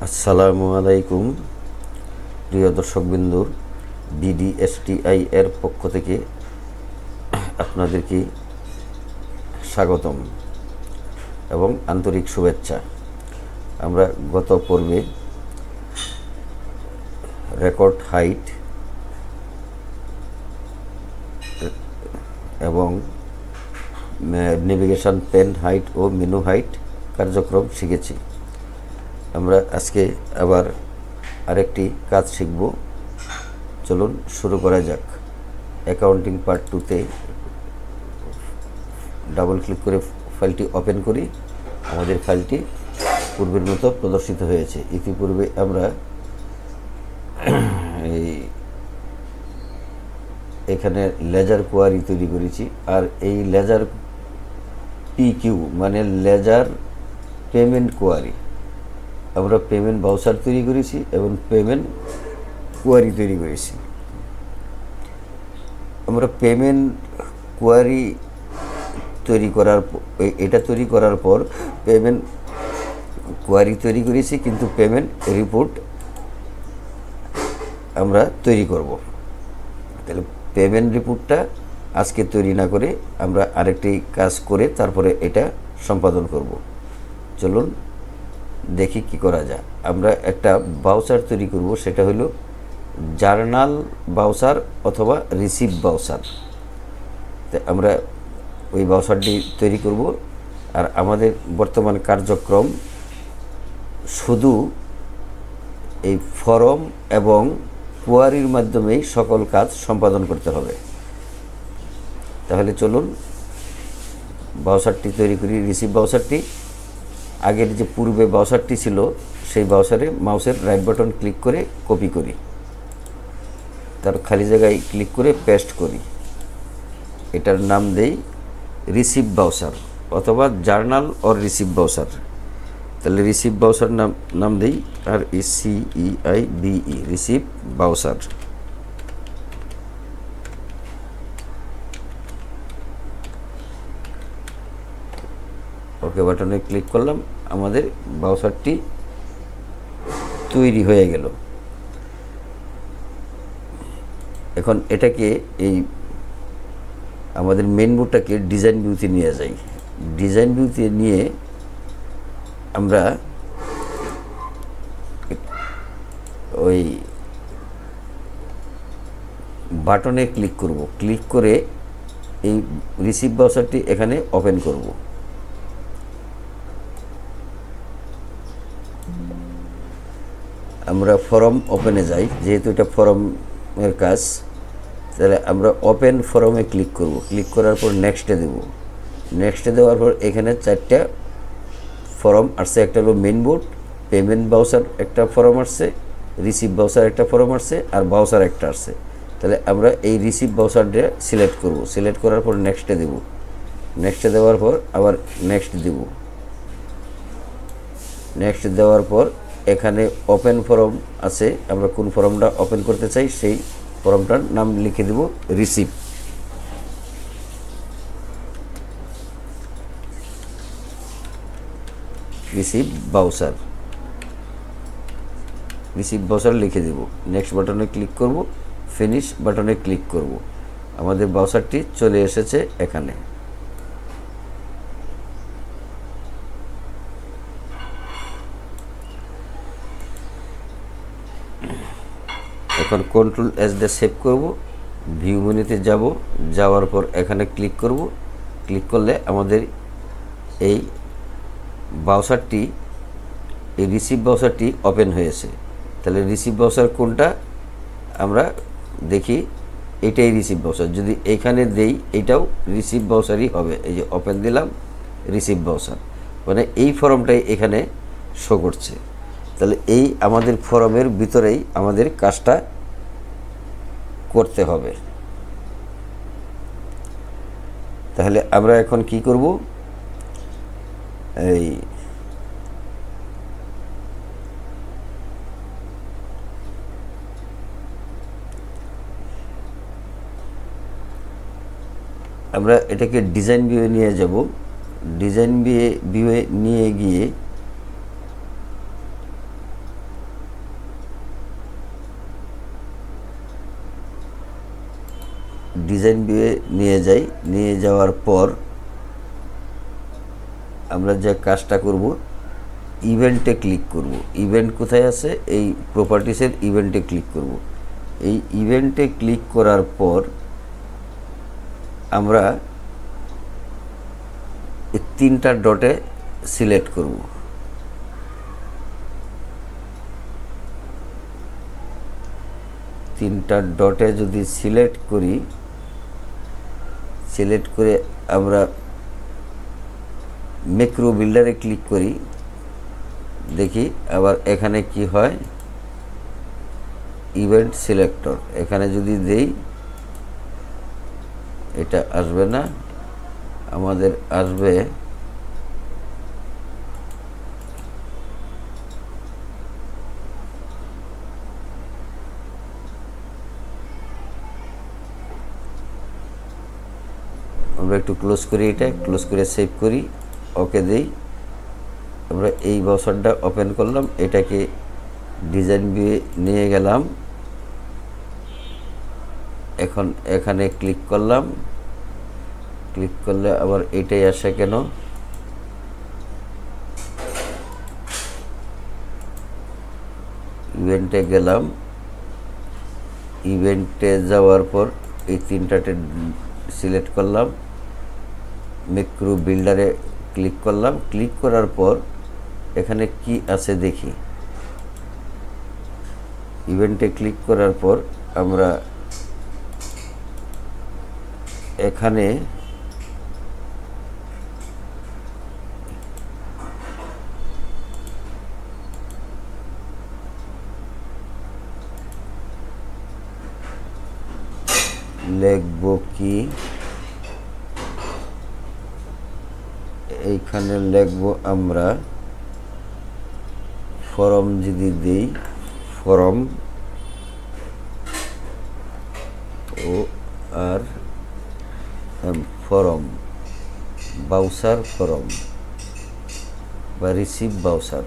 আসসালামু আলাইকুম প্রিয় দর্শকবৃন্দ, বিডিএসটিআই এর পক্ষ থেকে আপনাদেরকে স্বাগতম এবং আন্তরিক শুভেচ্ছা। আমরা গত পর্বে রেকর্ড হাইট এবং নেভিগেশন পেন হাইট ও মেনু হাইট কার্যক্রম শিখেছি। আমরা আজকে আবার আরেকটি কাজ শিখব। চলুন শুরু করা যাক। অ্যাকাউন্টিং পার্ট 2-তে ডাবল ক্লিক করে ফাইলটি ওপেন করি। আমাদের ফাইলটি পূর্বের মতো প্রদর্শিত হয়েছে। ইতিপূর্বে আমরা এখানে লেজার কোয়ারি তৈরি করেছি, আর এই লেজার পিকিউ মানে লেজার পেমেন্ট কোয়ারি, আমরা পেমেন্ট বাউচার তৈরি করেছি এবং পেমেন্ট কোয়ারি তৈরি করেছি। আমরা পেমেন্ট কোয়ারি তৈরি করার পর পেমেন্ট কোয়ারি তৈরি করেছি, কিন্তু পেমেন্ট রিপোর্ট আমরা তৈরি করব। তাহলে পেমেন্ট রিপোর্টটা আজকে তৈরি না করে আমরা আরেকটি কাজ করে তারপরে এটা সম্পাদন করব। চলুন দেখি কি করা যায়। আমরা একটা বাউচার তৈরি করব, সেটা হলো জার্নাল বাউচার অথবা রিসিভ বাউচার। তো আমরা ওই বাউচারটি তৈরি করব। আর আমাদের বর্তমান কার্যক্রম শুধু এই ফরম এবং কোয়ারির মাধ্যমেই সকল কাজ সম্পাদন করতে হবে। তাহলে চলুন বাউচারটি তৈরি করি। রিসিভ বাউচারটি আগের যে পূর্বে বাউচারটি ছিল সেই বাউচারে মাউসের রাইট বাটন ক্লিক করে কপি করি, তার খালি জায়গায় ক্লিক করে পেস্ট করি। এটার নাম দেই রিসিভ বাউচার অথবা জার্নাল অর রিসিভ বাউচার। তাহলে রিসিভ বাউচার নাম দেই RECEIVE রিসিভ বাউচার। ওকে বাটনে ক্লিক করলাম, আমাদের বাউচারটি তৈরি হয়ে গেল। এখন এটাকে এই আমাদের মেন বোর্ডটাকে ডিজাইন ভিউতে নিয়ে যাই। ডিজাইন ভিউতে নিয়ে আমরা ওই বাটনে ক্লিক করব। ক্লিক করে এই রিসিভ বাউচারটি এখানে ওপেন করব। আমরা ফরম ওপেনে যাই, যেহেতু এটা ফরমের কাজ, তাহলে আমরা ওপেন ফরমে ক্লিক করব। ক্লিক করার পর নেক্সটে দেব। নেক্সটে দেওয়ার পর এখানে 4টা ফরম আসছে। একটা হলো মেন বোর্ড, পেমেন্ট বাউচার একটা ফরম আসছে, রিসিভ বাউচার একটা ফরম আসছে, আর বাউচার একটা আসছে। তাহলে আমরা এই রিসিভ বাউচারটা সিলেক্ট করব। সিলেক্ট করার পর নেক্সটে দেব। নেক্সটে দেওয়ার পর আবার নেক্সট দেব। নেক্সট দেওয়ার পর এখানে ওপেন ফরম আছে, আমরা কোন ফরমটা ওপেন করতে চাই সেই ফরমটার নাম লিখে দেব রিসিভ। রিসিভ বাউচার লিখে দেব। নেক্সট বাটনে ক্লিক করব, ফিনিশ বাটনে ক্লিক করব। আমাদের বাউচারটি চলে এসেছে এখানে। এখন কন্ট্রোল-S দিয়ে সেভ করব। ভিউ মেনুতে যাব, যাওয়ার পর এখানে ক্লিক করব। ক্লিক করলে আমাদের এই বাউচারটি, এই রিসিভ বাউচারটি ওপেন হয়েছে। তাহলে রিসিভ বাউচার কোনটা আমরা দেখি। এটাই রিসিভ বাউচার। যদি এইখানে দেই এটাও রিসিভ বাউচারই হবে। এই যে ওপেন দিলাম, রিসিভ বাউচার মানে এই ফর্মটাই এখানে শো করছে। তাহলে এই আমাদের ফরমের ভিতরেই আমাদের কাজটা করতে হবে। তাহলে আমরা এখন কি করব, এই আমরা এটাকে ডিজাইন ভিউয়ে নিয়ে যাব। ডিজাইন ভিউয়ে নিয়ে গিয়ে ডিজাইন ভিউয়ে নিয়ে যাই। নিয়ে যাওয়ার পর আমরা যে কাজটা করব, ইভেন্টে ক্লিক করব। ইভেন্ট কোথায় আছে? এই প্রপার্টিসের ইভেন্টে ক্লিক করব। এই ইভেন্টে ক্লিক করার পর আমরা এই 3টা ডটে সিলেক্ট করব। তিনটা ডটে যদি সিলেক্ট করি, সিলেক্ট করে আমরা ম্যাক্রো বিল্ডারে ক্লিক করি, দেখি আবার এখানে কি হয়, ইভেন্ট সিলেক্টর। এখানে যদি দেই এটা আসবে না, আমাদের আসবে আমরা একটু ক্লোজ করি, এটা ক্লোজ করে সেভ করি, ওকে দেই। আমরা এই ব্রাউজারটা ওপেন করলাম, এটাকে ডিজাইন ভিউয়ে নিয়ে গেলাম। এখন এখানে ক্লিক করলাম, ক্লিক করলে আবার এটাই আসে কেন? ইভেন্টে গেলাম, ইভেন্টে যাওয়ার পর এই 3টাতে সিলেক্ট করলাম, ম্যাক্রো বিল্ডারে ক্লিক করলাম। ক্লিক করার পর এখানে কি আছে দেখি। ইভেন্টে ক্লিক করার পর আমরা এখানে লিখব কি, এইখানে লিখব আমরা ফরম। যদি দিই ফরম, ও আর ফরম, বাউচার ফরম বা receive voucher,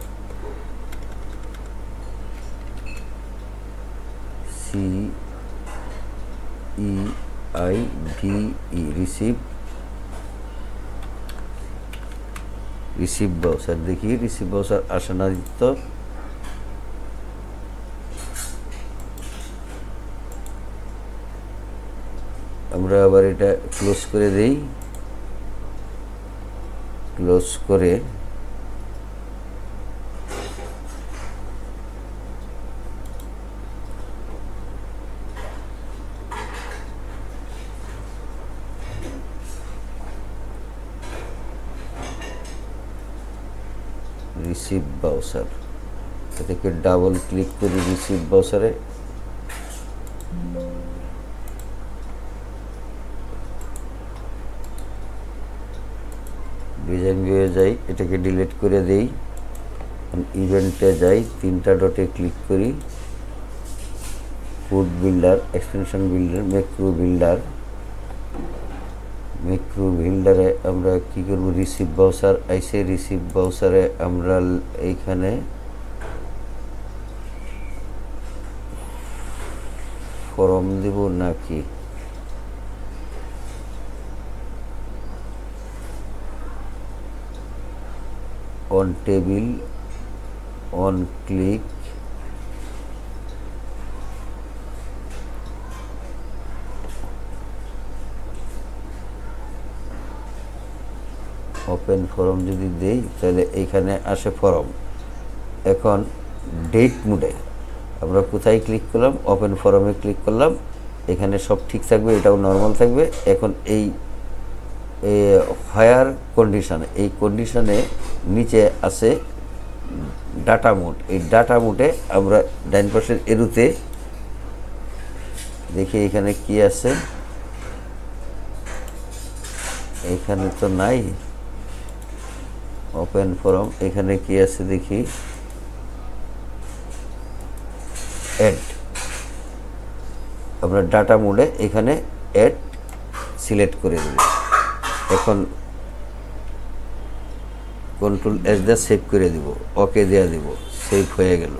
CEIVE, receive, receive voucher. দেখি রিসিভ বাউচার আসে না তো। আমরা আবার এটা ক্লোজ করে দেই, ক্লোজ করে রিসিভ বাউচার, এটাকে ডাবল ক্লিক করি রিসিভ বাউচারে। ডিজাইন ভিউয়ে যাই, এটাকে ডিলিট করে দেই। ইভেন্টে যাই, 3টা ডটে ক্লিক করি, food builder, extension builder, macro builder. Macro বিল্ডারে আমরা কি করব, রিসিভ বাউচার আইসে, রিসিভ বাউচারে আমরা এইখানে ফরম দেব নাকি on table, on click, open form যদি দেই তাহলে এইখানে আসে ফরম। এখন ডেট মোডে আমরা কোথায় ক্লিক করলাম, ওপেন ফরমে ক্লিক করলাম, এখানে সব ঠিক থাকবে, এটাও নর্মাল থাকবে। এখন এই হায়ার কন্ডিশন, এই কন্ডিশনে নিচে আছে ডাটা মোড। এই ডাটা মোডে আমরা ডাইন পাশের এরুতে দেখি এখানে কি আছে, এখানে তো নাই ওপেন ফরম, এখানে কি আছে দেখি, অ্যাড। আমরা ডাটা মোডে এখানে অ্যাড সিলেক্ট করে দেব। এখন কন্ট্রোল এস দিয়ে সেভ করে দিব, ওকে দেওয়া দিব, সেভ হয়ে গেল।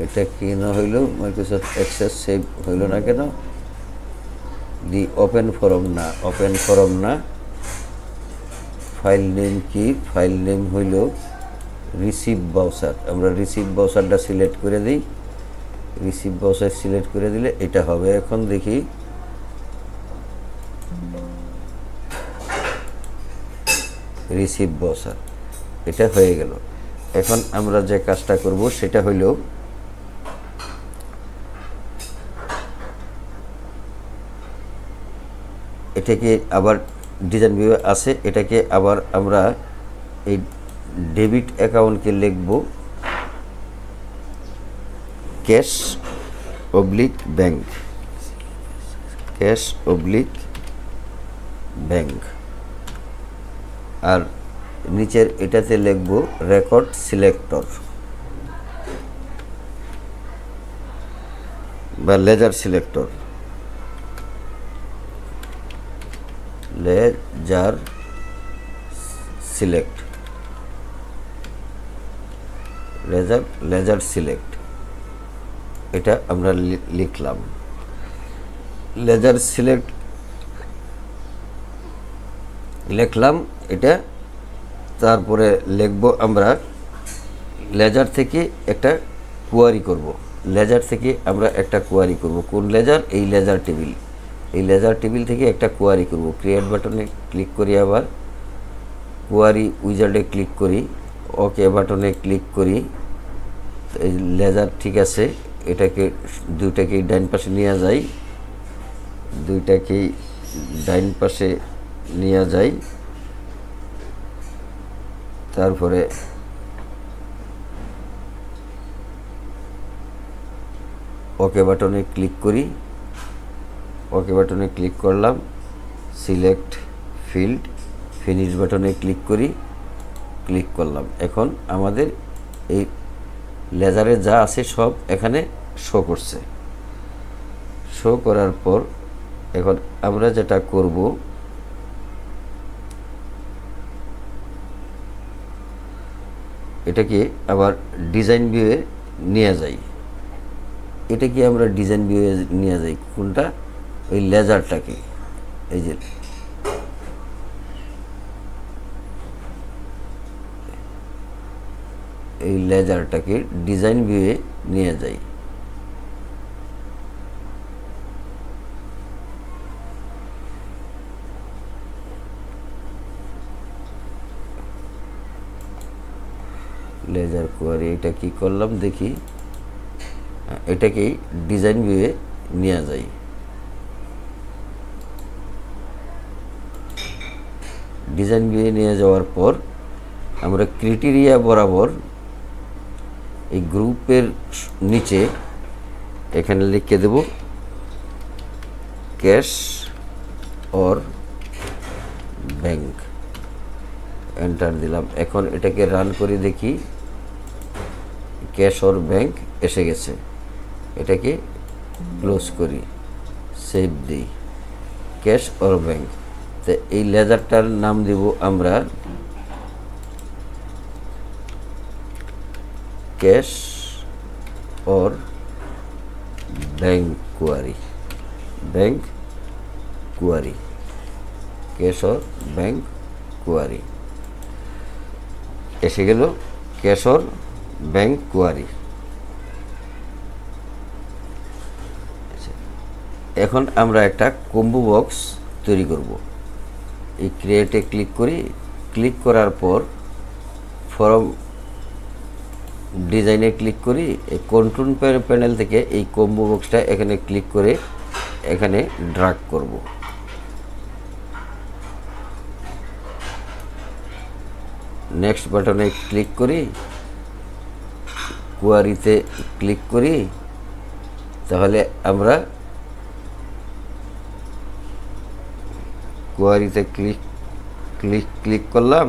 এটা কেন হইল মাইক্রোসফট এক্সেস সেভ হইল না কেন? দি ওপেন ফরম না ফাইল নেম কি? ফাইল নেম হইল রিসিভ বাউচার। আমরা রিসিভ বাউচারটা সিলেক্ট করে দিই। রিসিভ বাউচার সিলেক্ট করে দিলে এটা হবে। এখন দেখি রিসিভ বাউচার, এটা হয়ে গেল। এখন আমরা যে কাজটা করব সেটা হইল এটাকে আবার ডিজাইন ভিউ আছে, এটাকে আবার আমরা এই ডেবিট অ্যাকাউন্টকে লিখব cash oblique bank, cash oblique bank. আর নিচের এটাতে লিখব রেকর্ড সিলেক্টর বা ledger selector, ledger select, ledger select. এটা আমরা লিখলাম লেজার সিলেক্ট, লিখলাম এটা। তারপরে লিখব আমরা লেজার থেকে একটা কোয়ারি করব। লেজার থেকে আমরা একটা কোয়ারি করব। কোন লেজার? এই লেজার টেবিল। এই লেজার টেবিল থেকে একটা কোয়ারি করব। ক্রিয়েট বাটনে ক্লিক করি, আবার কোয়ারি উইজার্ডে ক্লিক করি, ওকে বাটনে ক্লিক করি। এই লেজার ঠিক আছে, এটাকে দুইটাকেই ডাইন পাশে নিয়ে যাই, দুইটাকেই ডাইন পাশে নিয়ে যাই। তারপরে ওকে বাটনে ক্লিক করি, ওকে বাটনে ক্লিক করলাম, সিলেক্ট ফিল্ড, ফিনিশ বাটনে ক্লিক করি, ক্লিক করলাম। এখন আমাদের এই লেজারে যা আছে সব এখানে শো করছে। শো করার পর এখন আমরা যেটা করব এটাকে আবার ডিজাইন ভিউয়ে নিয়ে যাই। এটাকে আমরা ডিজাইন ভিউয়ে নিয়ে যাই। কোনটা? ওই লেজারটাকে। এই যে এই লেজারটাকে ডিজাইন ভিউয়ে নিয়ে যাই। লেজার কোয়ারি, এটা কি করলাম দেখি, এটাকেই ডিজাইন ভিউয়ে নিয়ে যাই। ডিজাইন ভিউয়ে নিয়ে যাওয়ার পর আমরা ক্রাইটেরিয়া বরাবর এই গ্রুপের নিচে এখানে লিখে দেব ক্যাশ অর ব্যাংক, এন্টার দিলাম। এখন এটাকে রান করে দেখি, ক্যাশ অর ব্যাংক এসে গেছে। এটাকে ক্লোজ করি, সেভ দিই, ক্যাশ অর ব্যাংক। তো এই লেজারটার নাম দেব আমরা cash or bank query, bank query, cash or bank query এসে গেল, ক্যাশ অর ব্যাংক কোয়ারি। এখন আমরা একটা কম্বো বক্স তৈরি করব। এই ক্রিয়েটে ক্লিক করি, ক্লিক করার পর ফর্ম ডিজাইনে ক্লিক করি, এই কন্ট্রোল প্যানেল থেকে এই কম্বো বক্সটা এখানে ক্লিক করে এখানে ড্র্যাগ করব। নেক্সট বাটনে ক্লিক করি, কোয়ারিতে ক্লিক করি, তাহলে আমরা কোয়ারিতে ক্লিক করলাম।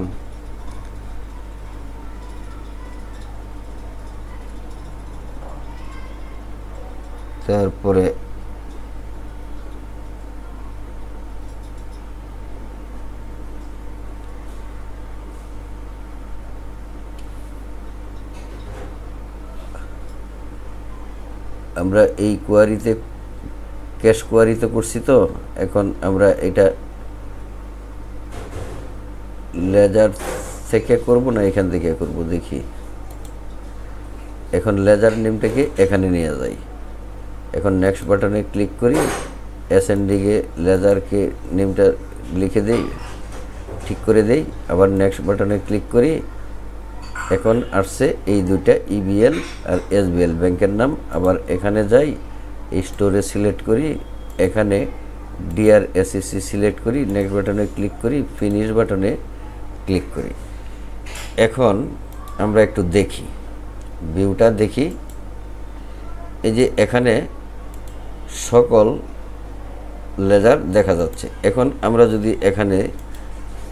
তারপরে আমরা এই কোয়ারিতে ক্যাশ কোয়ারিতে করছি, তো এখন আমরা এটা লেজার থেকে করব না এখান থেকে করব, দেখি। এখন লেজার নেমটাকে এখানে নিয়ে যাই। এখন নেক্সট বাটনে ক্লিক করি, এসএনডিকে লেজারকে নেমটা লিখে দেই, ঠিক করে দেই। আবার নেক্সট বাটনে ক্লিক করি। এখন আসছে এই দুইটা ইবিএল আর এসবিএল ব্যাংকের নাম। আবার এখানে যাই, এই স্টোরে সিলেক্ট করি, এখানে ডিআরএসসি সিলেক্ট করি, নেক্সট বাটনে ক্লিক করি, ফিনিশ বাটনে ক্লিক করি। এখন আমরা একটু দেখি, ভিউটা দেখি। এই যে এখানে সকল লেজার দেখা যাচ্ছে। এখন আমরা যদি এখানে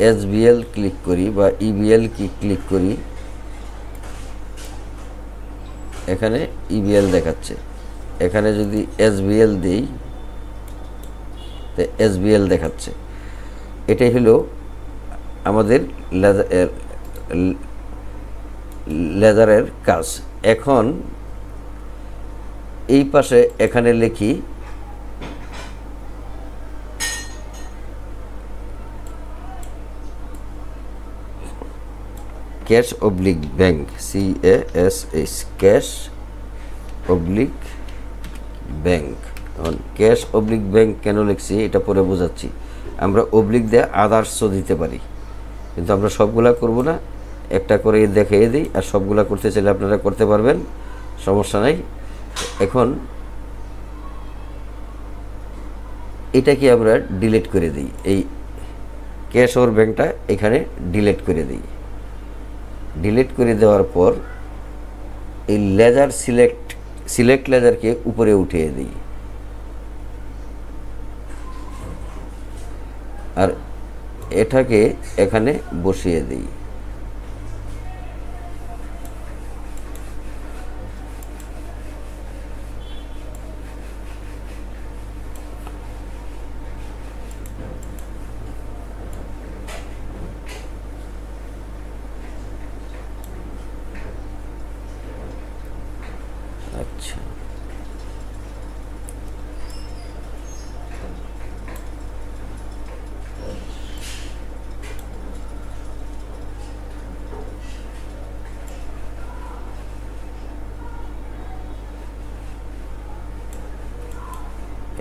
এসবিএল ক্লিক করি বা ইবিএল কি ক্লিক করি, এখানে ইবিএল দেখাচ্ছে। এখানে যদি এসবিএল দিই, তো এসবিএল দেখাচ্ছে। এটাই হলো আমাদের লেজারের কাজ। এখন এই পাশে এখানে লিখি cash oblique bank, CASH, cash oblique bank. এখন ক্যাশ অবলিক ব্যাংক কেন লিখছি এটা পরে বোঝাচ্ছি। আমরা অবলিক দিয়ে আদার্সও দিতে পারি, কিন্তু আমরা সবগুলা করব না, একটা করে দেখিয়ে দিই। আর সবগুলা করতে চাইলে আপনারা করতে পারবেন, সমস্যা নাই। এখন এটাকে আমরা ডিলিট করে দিই, এই ক্যাশ ওর ব্যাংকটা এখানে ডিলিট করে দিই। ডিলিট করে দেওয়ার পর এই লেজার সিলেক্ট লেজারকে উপরে উঠিয়ে দিই, আর এটাকে এখানে বসিয়ে দিই। আচ্ছা,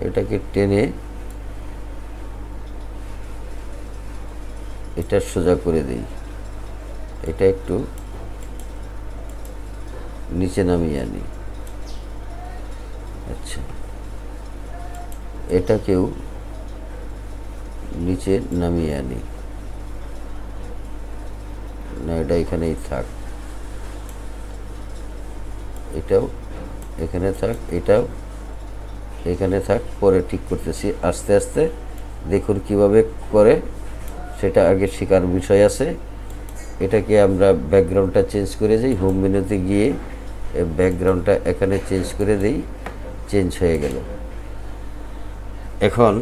এটাকে টেনে এটা সোজা করে দিই, এটা একটু নিচে নামিয়ে আনি। আচ্ছা, এটাকেও নিচে নামিয়ে আনি, না এটা এখানেই থাক, এটাও এখানে থাক, এটাও এখানে থাক, পরে ঠিক করতেছি আস্তে আস্তে। দেখুন কিভাবে করে, সেটা আগে শেখার বিষয় আছে। এটাকে আমরা ব্যাকগ্রাউন্ডটা চেঞ্জ করে দিই, হোম মেনুতে গিয়ে ব্যাকগ্রাউন্ডটা এখানে চেঞ্জ করে দিই, চেঞ্জ হয়ে গেল। এখন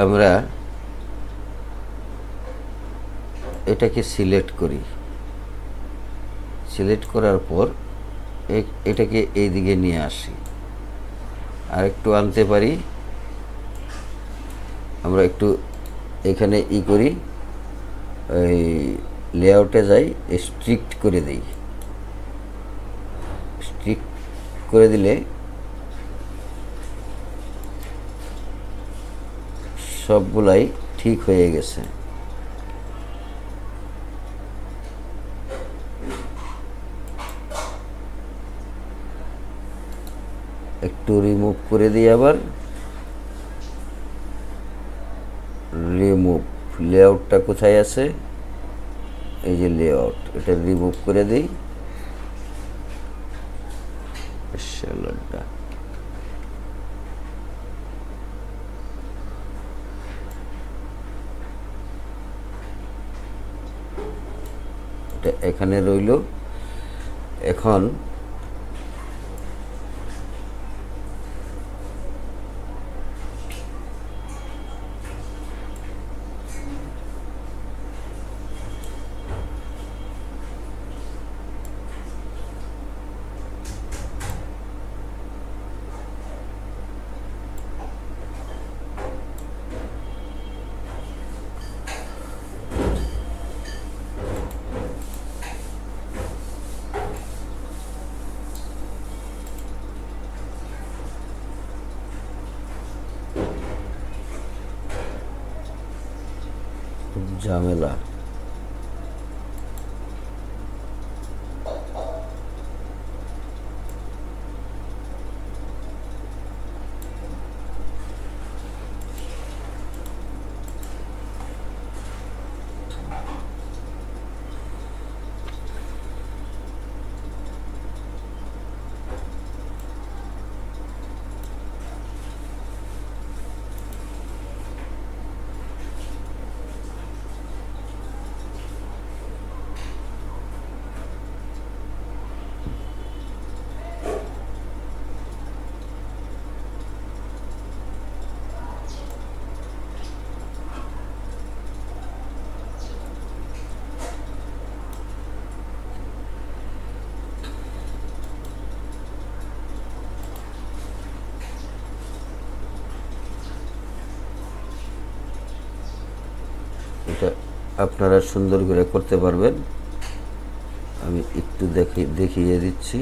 আমরা এটাকে সিলেক্ট করি, সিলেক্ট করার পর এটাকে এই দিকে নিয়ে আসি, আর একটু আনতে পারি। আমরা একটু এখানে করি, ওই লেআউটে যাই, স্ট্রিক্ট করে দিই। স্ট্রিক্ট করে দিলে সবগুলাই ঠিক হয়ে গেছে। একটু রিমুভ করে দিই, আবার রিমুভ। লেআউটটা কোথায় আছে? এই যে লেআউট, এটা রিমুভ করে দিই। এটা এখানে রইল। এখন ঝামেলা। এটা আপনারা সুন্দর করে করতে পারবেন। আমি একটু দেখিয়ে দিচ্ছি।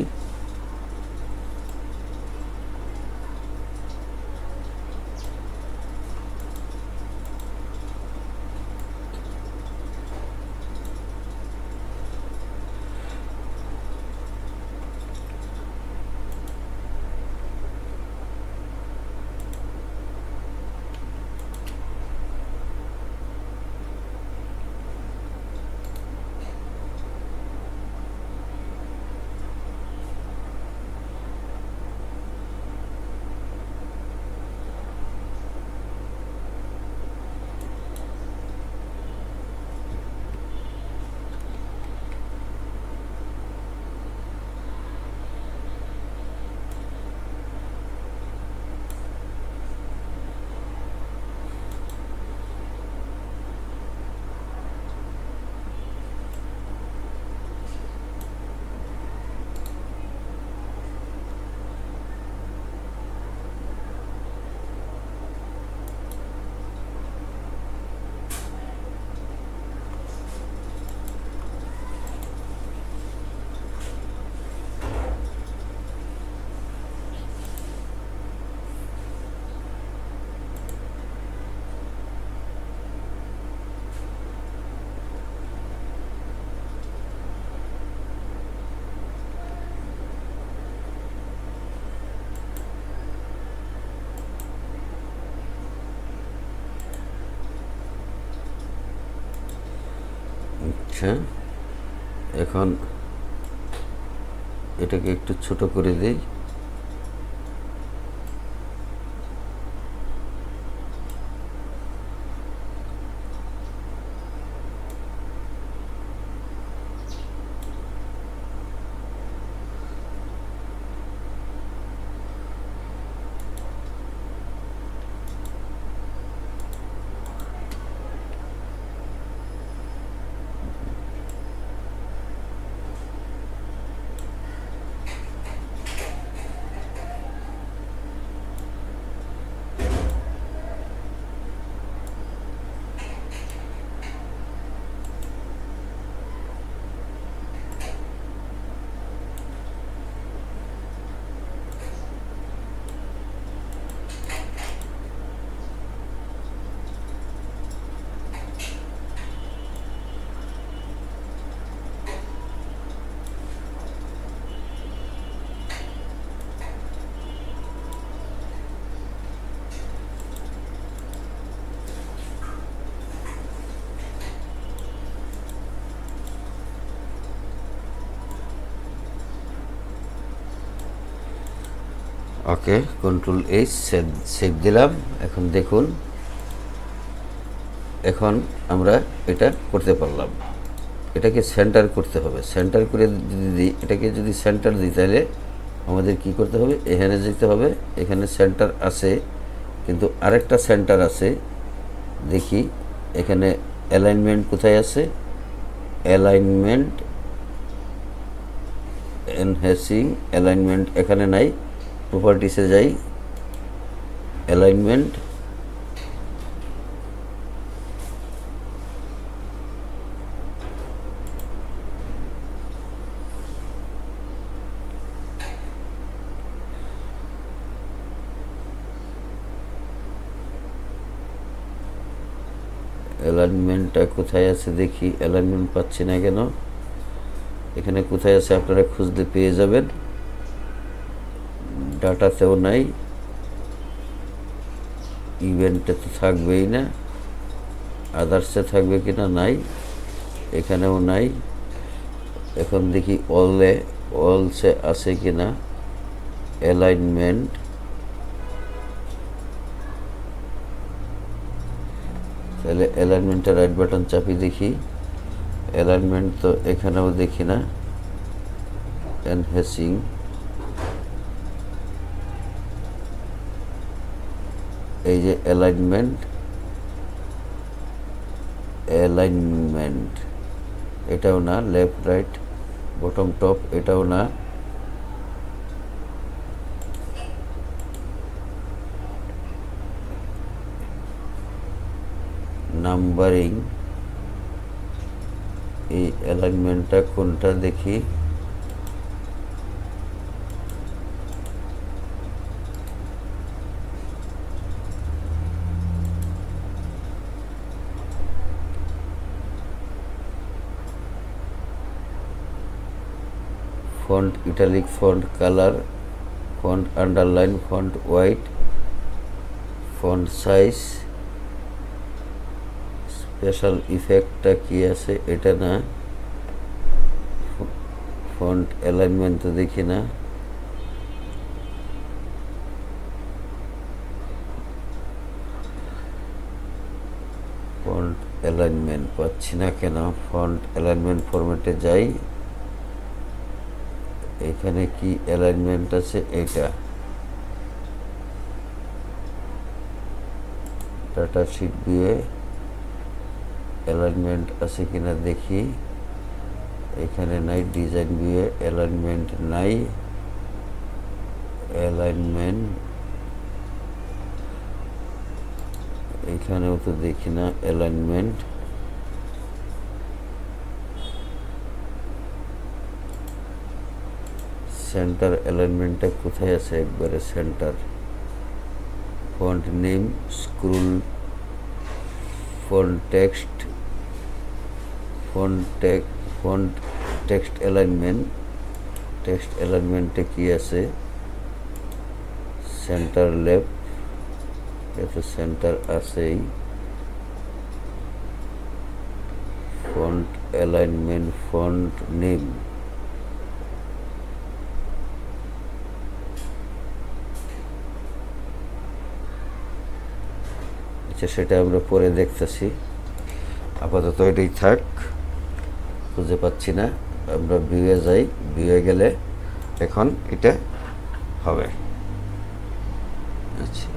আচ্ছা, এখন এটাকে একটু ছোট করে দেই। ওকে, কন্ট্রোল এইচ, সেভ দিলাম। এখন দেখুন, এখন আমরা এটা করতে পারলাম। এটাকে সেন্টার করতে হবে। সেন্টার করে যদি দিই, এটাকে যদি সেন্টার দিই, তাহলে আমাদের কি করতে হবে? এখানে যেতে হবে। এখানে সেন্টার আছে, কিন্তু আরেকটা সেন্টার আছে। দেখি এখানে অ্যালাইনমেন্ট কোথায় আছে? অ্যালাইনমেন্ট, এনহ্যান্সিং অ্যালাইনমেন্ট এখানে নাই। প্রপার্টিসে যাই, অ্যালাইনমেন্ট, অ্যালাইনমেন্টটা কোথায় আছে দেখি, অ্যালাইনমেন্ট পাচ্ছি না কেন। এখানে কোথায় আছে আপনারা খুঁজলে পেয়ে যাবেন, ডাটাতেও নাই, ইভেন্টে তো থাকবেই না, আদার্সে থাকবে কিনা নাই, এখানেও নাই। এখন দেখি অলসে আছে কিনা অ্যালাইনমেন্ট। তাহলে অ্যালাইনমেন্টের রাইট বাটন চাপি দেখি, অ্যালাইনমেন্ট তো এখানেও দেখি না। এনহ্যান্সিং, এই যে অ্যালাইনমেন্ট এটাও না, লেফট রাইট বটম টপ এটাও না, নাম্বারিং, এই অ্যালাইনমেন্টটা কোনটা দেখি, font italic, font colour, font underline, font white, font size, special ইফেক্টটা কি আছে এটা না, ফন্ট অ্যালাইনমেন্ট তো দেখি না, ফন্ট অ্যালাইনমেন্ট পাচ্ছি না কেন। ফন্ট অ্যালাইনমেন্ট ফরম্যাটে যাই, এখানে কি অ্যালাইনমেন্ট আছে, এটা ডাটা শিট ভিউয়ে অ্যালাইনমেন্ট আছে কিনা দেখি, এখানে নাই। ডিজাইন ভিউয়ে অ্যালাইনমেন্ট নাই, অ্যালাইনমেন্ট এখানেও তো দেখি না অ্যালাইনমেন্ট। সেন্টার অ্যালাইনমেন্টটা কোথায় আছে, একবারে centre. Font name, scroll, font text, font text alignment, text অ্যালাইনমেন্টে কি আছে, সেন্টার লেফট, এতে সেন্টার আছেই। ফন্ট অ্যালাইনমেন্ট, ফন্ট নেম, সেটা আমরা পরে দেখতেছি, আপাতত এটাই থাক, খুঁজে পাচ্ছি না। আমরা ভিউয়ে যাই, ভিউয়ে গেলে এখন এটা হবে। আচ্ছা,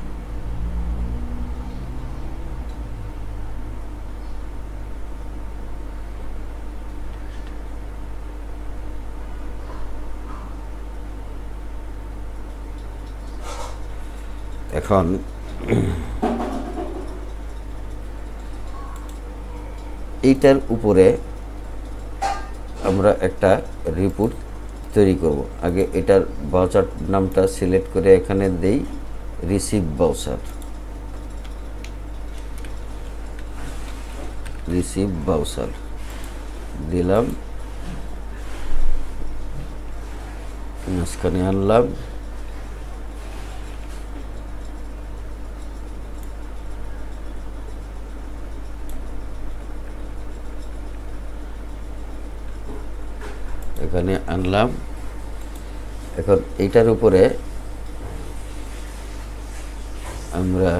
এখন এইটার উপরে আমরা একটা রিপোর্ট তৈরি করব। আগে এটার বাউচার নামটা সিলেক্ট করে এখানে দেই, রিসিভ বাউচার দিলাম, মাঝখানে আনলাম, এখানে আনলাম। এখন এইটার উপরে আমরা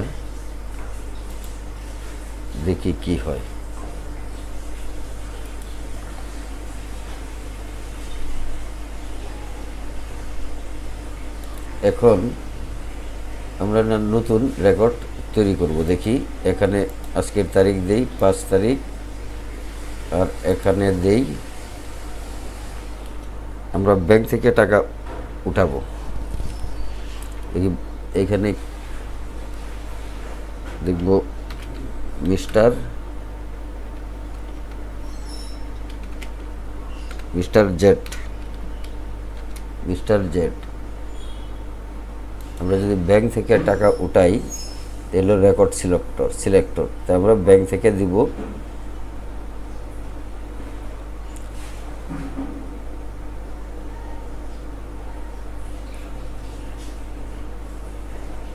দেখি কি হয়। এখন আমরা নতুন রেকর্ড তৈরি করব। দেখি এখানে আজকের তারিখ দেই 5 তারিখ, আর এখানে দেই আমরা ব্যাংক থেকে টাকা উঠাবো। এখানে দেখব মিস্টার জেড। আমরা যদি ব্যাংক থেকে টাকা উঠাই, এলো রেকর্ড সিলেক্টর তো আমরা ব্যাংক থেকে দিব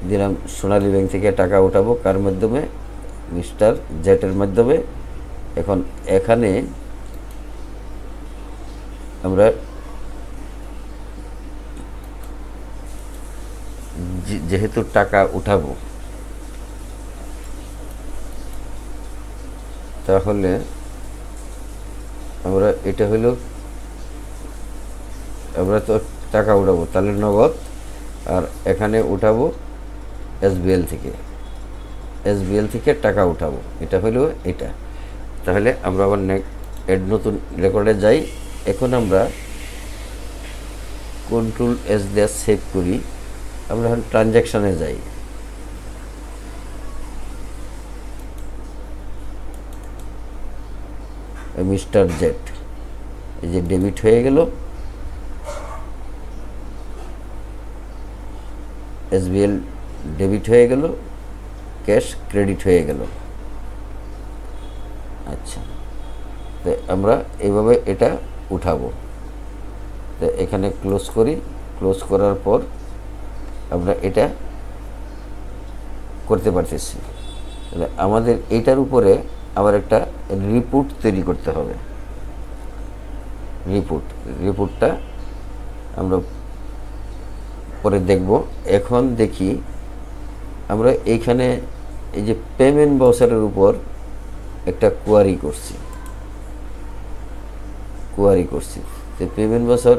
দিলাম সোনালী ব্যাংক থেকে টাকা উঠাবো কার মাধ্যমে মিস্টার জেটের মাধ্যমে। এখন এখানে আমরা যেহেতু টাকা উঠাবো তাহলে আমরা এটা হলো আমরা তো টাকা উঠাবো তাহলে নগদ, আর এখানে উঠাবো এসবিএল থেকে টাকা উঠাবো, এটা হলো এটা। তাহলে আমরা আবার এড নতুন রেকর্ডে যাই। এখন আমরা কন্ট্রোল এস দিয়ে সেভ করি। আমরা এখন ট্রানজ্যাকশানে যাই। মিস্টার জেট এই যে ডেবিট হয়ে গেল, এসবিএল ডেবিট হয়ে গেল, ক্যাশ ক্রেডিট হয়ে গেল। আচ্ছা, তো আমরা এইভাবে এটা উঠাবো। তো এখানে ক্লোজ করি, ক্লোজ করার পর আমরা এটা করতে পারতেছি। তাহলে আমাদের এইটার উপরে আবার একটা রিপোর্ট তৈরি করতে হবে। রিপোর্টটা আমরা পরে দেখব। এখন দেখি আমরা এইখানে এই যে পেমেন্ট ভাউচারের উপর একটা কোয়ারি করছি। তো পেমেন্ট ভাউচার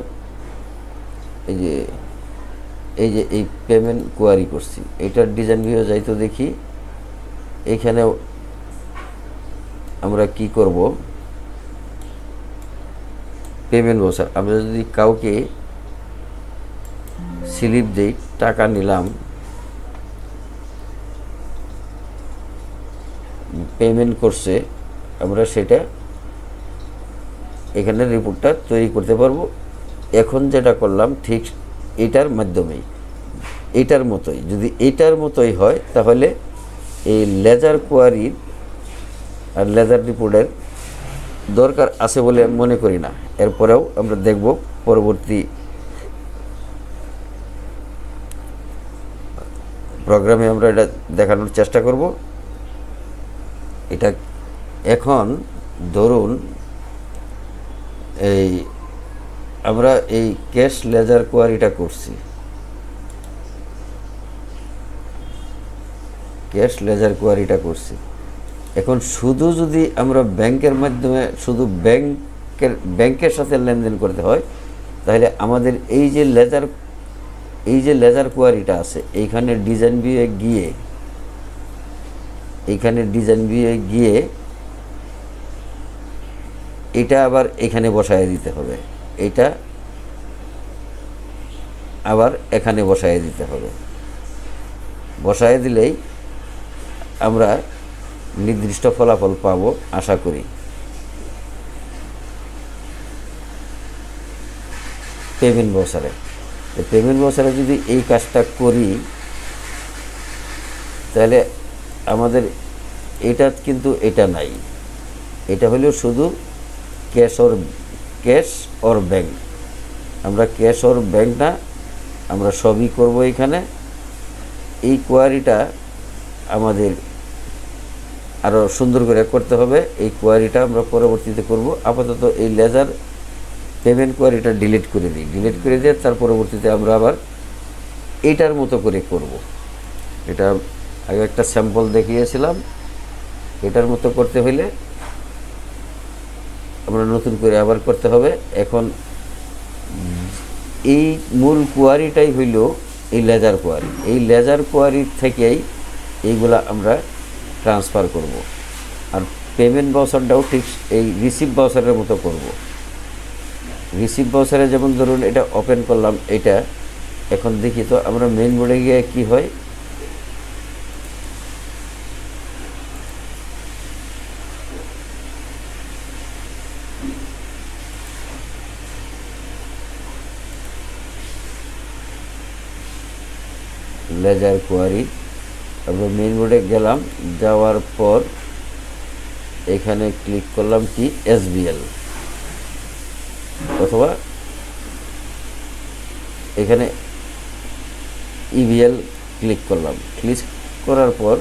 এই যে পেমেন্ট কোয়ারি করছি, এটার ডিজাইন ভিউ যাইতো দেখি। এইখানে আমরা কি করব, পেমেন্ট ভাউচার আমরা যদি কাউকে স্লিপ দেই, টাকা নিলাম, পেমেন্ট করছে, আমরা সেটা এখানে রিপোর্টটা তৈরি করতে পারবো। এখন যেটা করলাম ঠিক এইটার মতোই যদি এইটার মতোই হয় তাহলে এই লেজার কোয়ারির আর লেজার রিপোর্টের দরকার আছে বলে মনে করি না। এরপরেও আমরা দেখব পরবর্তী প্রোগ্রামে আমরা এটা দেখানোর চেষ্টা করব। এটা এখন ধরুন আমরা এই ক্যাশ লেজার কোয়ারিটা করছি, এখন শুধু যদি আমরা ব্যাংকের মাধ্যমে শুধু ব্যাংকের সাথে লেনদেন করতে হয়, তাহলে আমাদের এই যে লেজার কোয়ারিটা আছে এইখানে ডিজাইন ভিউয়ে গিয়ে এটা আবার এখানে বসায় দিতে হবে, এটা আবার এখানে বসায় দিতে হবে। বসায় দিলেই আমরা নির্দিষ্ট ফলাফল পাবো আশা করি। পেমেন্ট ভাউচারে যদি এই কাজটা করি তাহলে আমাদের এটা কিন্তু এটা নাই, এটা হলো শুধু ক্যাশ অর ব্যাংক। আমরা ক্যাশ অর ব্যাংক না, আমরা সবই করব এখানে। এই কোয়ারিটা আমাদের আরও সুন্দর করে করতে হবে। এই কোয়ারিটা আমরা পরবর্তীতে করব। আপাতত এই লেজার পেমেন্ট কোয়ারিটা ডিলিট করে দিয়ে তার পরবর্তীতে আমরা আবার এইটার মতো করে করব। এটা আগে একটা স্যাম্পল দেখিয়েছিলাম। এটার মতো করতে হলে আমরা নতুন করে আবার করতে হবে। এখন এই মূল কোয়ারিটাই হইল এই লেজার কোয়ারি থেকেই এইগুলা আমরা ট্রান্সফার করব। আর পেমেন্ট ভাউচারটাও ঠিক এই রিসিভ ভাউচারের মতো করব। রিসিভ ভাউচারে যেমন ধরুন এটা ওপেন করলাম, এটা এখন দেখি তো আমরা মেইন বোর্ডে গিয়ে কি হয়। লেজার কোয়ারি আমরা মেইন বোর্ডে গেলাম, যাওয়ার পর এখানে ক্লিক করলাম কি এসবিএল, অথবা এখানে ইভিএল ক্লিক করলাম। ক্লিক করার পর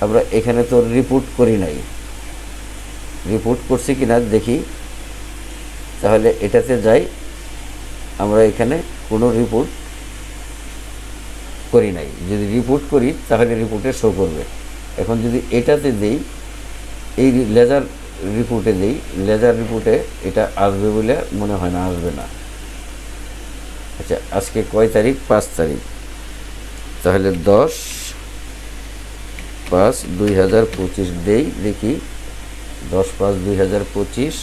আমরা এখানে তো রিপোর্ট করি নাই, রিপোর্ট করছি কিনা দেখি। তাহলে এটাতে যাই, আমরা এখানে কোনো রিপোর্ট করি নাই। যদি রিপোর্ট করি তাহলে রিপোর্টে শো করবে। এখন যদি এটাতে দেই, এই লেজার রিপোর্টে দেই, লেজার রিপোর্টে এটা আসবে বলে মনে হয় না, আসবে না। আচ্ছা, আজকে কয় তারিখ? 5 তারিখ। তাহলে 10/5/2025 দেই, দেখি 10/5/2025,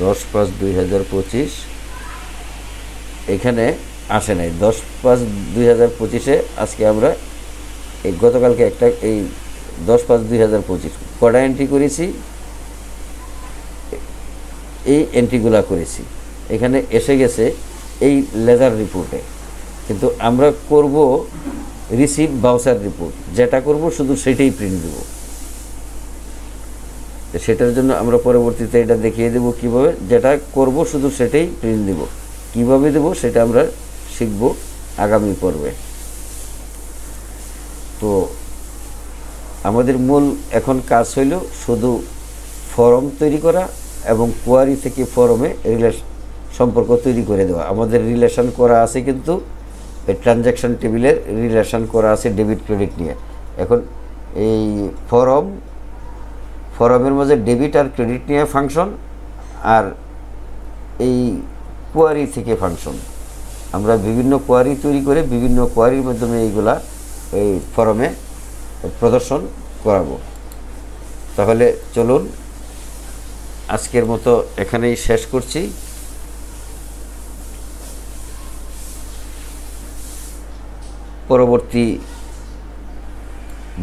10/5/2025 এখানে আসে নাই। 10/5/2025-এ আজকে আমরা এই গতকালকে একটা এই 10/5/2025 কটা এন্ট্রি করেছি, এই এন্ট্রিগুলা করেছি। এখানে এসে গেছে এই লেজার রিপোর্টে, কিন্তু আমরা করব রিসিভ ভাউচার রিপোর্ট। যেটা করব শুধু সেটাই প্রিন্ট দেব। সেটার জন্য আমরা পরবর্তীতে এটা দেখিয়ে দেব কিভাবে। যেটা করব শুধু সেটাই প্রিন্ট দেব। কিভাবে দেব সেটা আমরা শিখব আগামী পর্বে। তো আমাদের মূল এখন কাজ হইল শুধু ফর্ম তৈরি করা এবং কোয়ারি থেকে ফর্মে সম্পর্ক তৈরি করে দেওয়া। আমাদের রিলেশন করা আছে, কিন্তু এই ট্রানজ্যাকশন টেবিলের রিলেশন করা আছে ডেবিট ক্রেডিট নিয়ে। এখন এই ফর্মের মাঝে ডেবিট আর ক্রেডিট নিয়ে ফাংশন, আর এই কোয়ারি থেকে ফাংশন। আমরা বিভিন্ন কোয়ারি তৈরি করে বিভিন্ন কোয়ারির মাধ্যমে এইগুলা এই ফর্মে প্রদর্শন করাবো। তাহলে চলুন আজকের মতো এখানেই শেষ করছি। পরবর্তী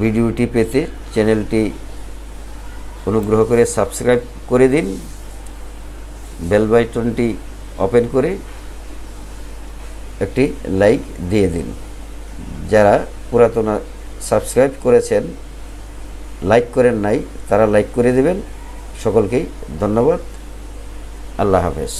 ভিডিওটি পেতে চ্যানেলটি অনুগ্রহ করে সাবস্ক্রাইব করে দিন, বেল বাটনটি ওপেন করে একটি লাইক দিয়ে দিন। যারা পুরাতন সাবস্ক্রাইব করেছেন, লাইক করেন নাই, তারা লাইক করে দেবেন। সকলকেই ধন্যবাদ। আল্লাহ হাফেজ।